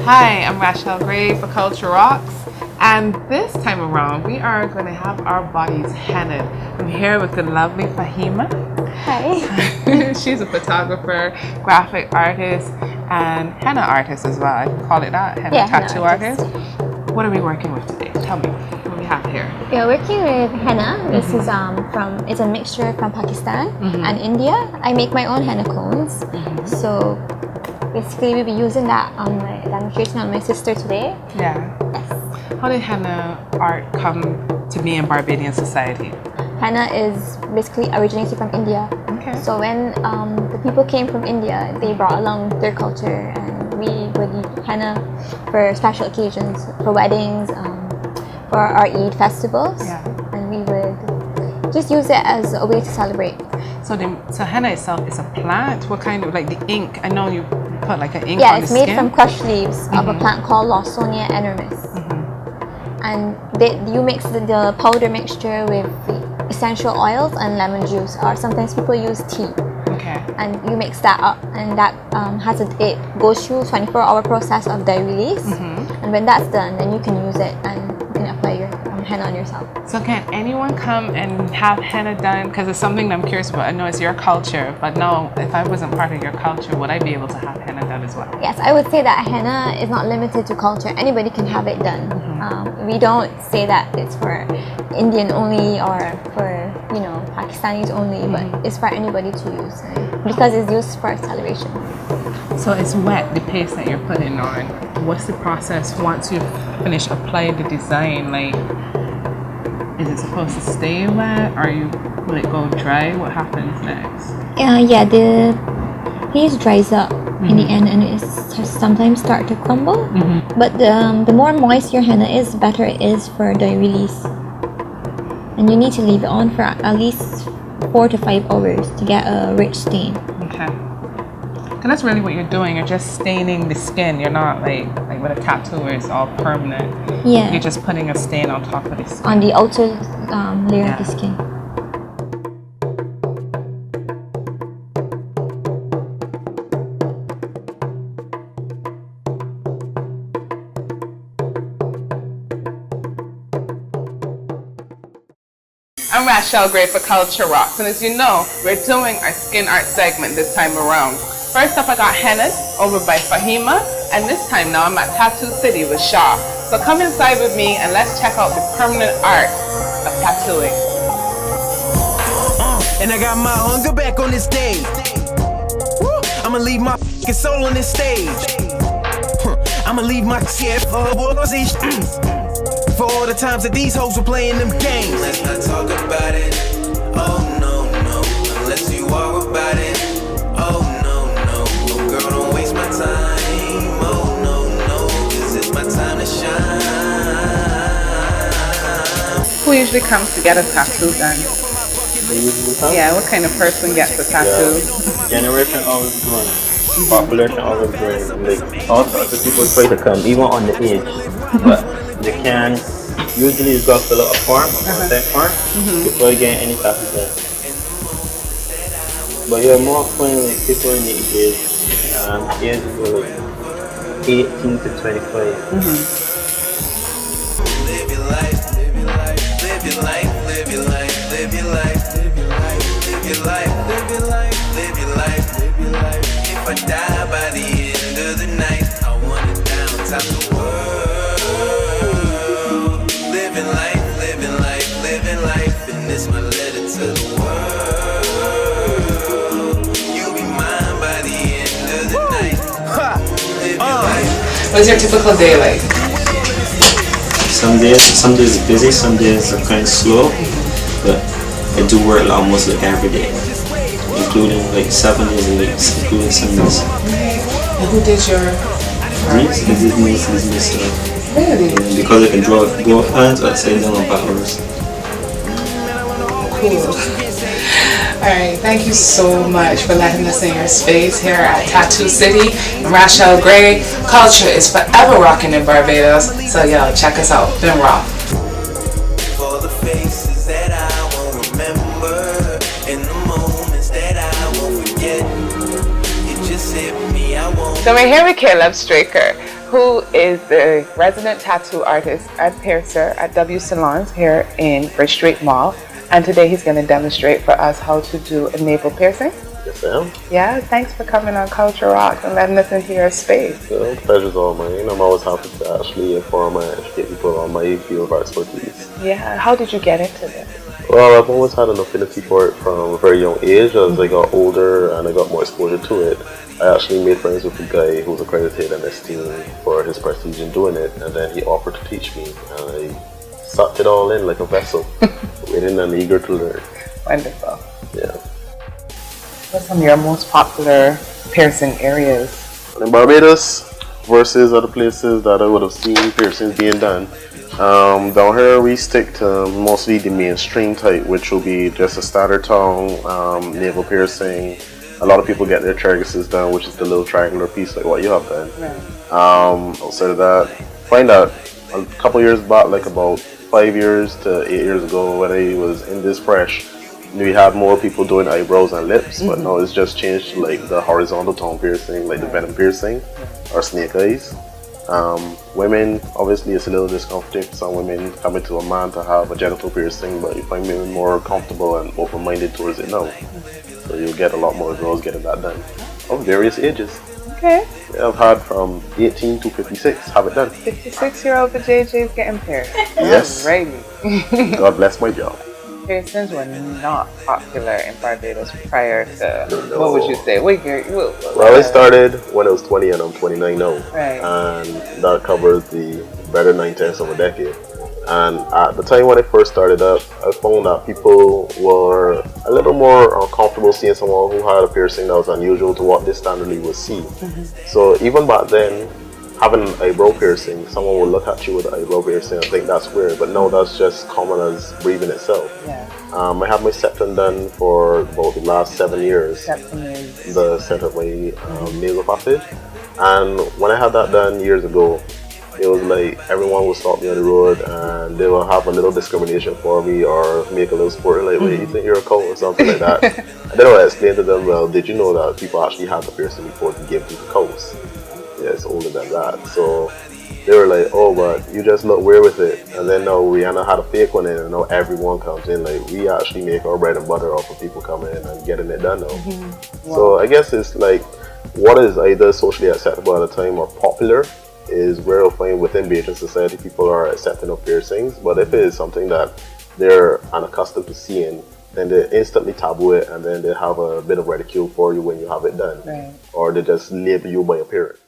Hi, I'm Rachel Gray for CultureROCKS, and this time around we are going to have our bodies hennaed. I'm here with the lovely Fahima. Hi. She's a photographer, graphic artist, and henna artist as well. I can call it that, henna tattoo artist. What are we working with today? Tell me, what do we have here? We are working with henna. This is it's a mixture from Pakistan and India. I make my own henna cones. So basically we'll be using that on my demonstration on my sister today. Yeah. Yes. How did henna art come to be in Barbadian society? Henna is basically originated from India. Okay. So when the people came from India, they brought along their culture, and we would use henna for special occasions, for weddings, for our Eid festivals, and we would just use it as a way to celebrate. So henna itself is a plant? What kind of, like the ink? I know you put like an ink on the it's skin. made from crushed leaves of a plant called Lawsonia enormis. And you mix the powder mixture with essential oils and lemon juice, or sometimes people use tea. Okay. And you mix that up, and that it goes through 24-hour process of dye release. And when that's done, then you can use it and you can apply your henna on yourself. So can anyone come and have henna done? Because it's something that I'm curious about. I know it's your culture, but no, if I wasn't part of your culture, would I be able to have henna done as well? Yes, I would say that henna is not limited to culture. Anybody can have it done. We don't say that it's for Indian only or for Pakistanis only, but it's for anybody to use because it's used for celebration. So it's wet, the paste that you're putting on. What's the process once you finish applying the design? Like, is it supposed to stay wet, or will it go dry? What happens next? The paste dries up in the end, and it sometimes start to crumble. But the more moist your henna is, the better it is for dye release. And you need to leave it on for at least 4 to 5 hours to get a rich stain. Okay. And that's really what you're doing. You're just staining the skin. You're not like with a tattoo where it's all permanent. Yeah. You're just putting a stain on top of the skin. On the outer layer of the skin. I'm Rachel Gray for CultureROCKS, and as you know, we're doing our skin art segment this time around. First up, I got henna over by Fahima, and this time now I'm at Tattoo City with Shaw. So come inside with me and let's check out the permanent art of tattooing. And I got my hunger back on this stage. I'ma leave my soul on this stage. I'ma leave my shit for all the times that these hoes were playing them games. Let's not talk about it. Oh no, no. Unless you walk about it. Oh no, no. Oh, girl, don't waste my time. Oh no, no. 'Cause it's my time to shine. Who usually comes to get a tattoo done? Yeah, what kind of person gets a tattoo? Generation always growing. Population always growing. Like all sorts of people try to come, even on the age, but they can't. Usually, you got to fill out a form, a consent form, before you get any tattoo done. But you're more fun like people in the age were like 18 to 25. Live your life, live your life, live your life, live your life, live your life, live your life, live your life, live your life, live your life, live your life. If I die by the end of the night, I want it down top the world. Living life, living life, living life, and this my letter to the world. You'll be mine by the end of the night. Live your life. What's your typical day like? Some days busy, some days are kind of slow, but I do work almost like every day, including like 7 days a week, including Sundays. And who did your This Really? because I can draw both hands upside down and backwards. Cool. Alright, thank you so much for letting us in your space here at Tattoo City. I'm Rachel Gray. Culture is forever rocking in Barbados. So yo, check us out, BimROCK. For the faces that I won't remember, and the moments that I won't forget. You just hit me, I won't. So we're here with Caleb Straker, who is the resident tattoo artist and piercer at W Salons here in Bridge Street Mall. And today he's going to demonstrate for us how to do a navel piercing. Yes, I am. Yeah, thanks for coming on Culture Rock and letting us into your space. The pleasure's all mine. I'm always happy to actually inform and educate people on my field of expertise. Yeah, how did you get into this? Well, I've always had an affinity for it from a very young age. As I got older and I got more exposure to it, I actually made friends with a guy who was accredited and esteemed for his prestige in doing it, and then he offered to teach me, and I sucked it all in like a vessel, waiting and eager to learn. Wonderful. Yeah. What's some of your most popular piercing areas? In Barbados versus other places that I would have seen piercings being done, down here we stick to mostly the mainstream type, which will be just a standard tongue, navel piercing. A lot of people get their tragus done, which is the little triangular piece like what you have done. Right. Outside of that, find out a couple years back, like about 5 years to 8 years ago, when I was in this fresh, we had more people doing eyebrows and lips, but now it's just changed to like the horizontal tongue piercing, like the venom piercing or snake eyes. Women, obviously it's a little discomforting for some women coming to a man to have a genital piercing, but you find women more comfortable and open-minded towards it now. So you'll get a lot more girls getting that done of various ages. Okay. Yeah, I've had from 18 to 56 have it done. 56-year-old JJ is getting pierced. Yes. Alrighty. God bless my job. Piercings were not popular in Barbados prior to, what would you say? Well, I started when I was 20 and I'm 29 now. Right. And that covers the better 9/10 of a decade. And at the time when I first started up, I found that people were a little more uncomfortable seeing someone who had a piercing that was unusual to what they standardly would see. So even back then, having an eyebrow piercing, someone would look at you with an eyebrow piercing and think that's weird, but no, that's just common as breathing itself. Yeah. I had my septum done for about the last 7 years. Septum is. The set of my nasal passage. And when I had that done years ago, it was like everyone would stop me on the road and they will have a little discrimination for me or make a little sport like, wait, you think you're a cow or something like that. And then I would explain to them, well, did you know that people actually had the piercing before they gave people cows? Yeah, it's older than that. So they were like, oh, but you just look weird with it. And then now Rihanna had a fake one in and now everyone comes in. Like, we actually make our bread and butter off of people coming in and getting it done now. Wow. So I guess it's like, what is either socially acceptable at the time or popular is where I find within Bajan society people are accepting of piercings. But if it is something that they're unaccustomed to seeing, then they instantly taboo it and then they have a bit of ridicule for you when you have it done. Right. Or they just label you by appearance.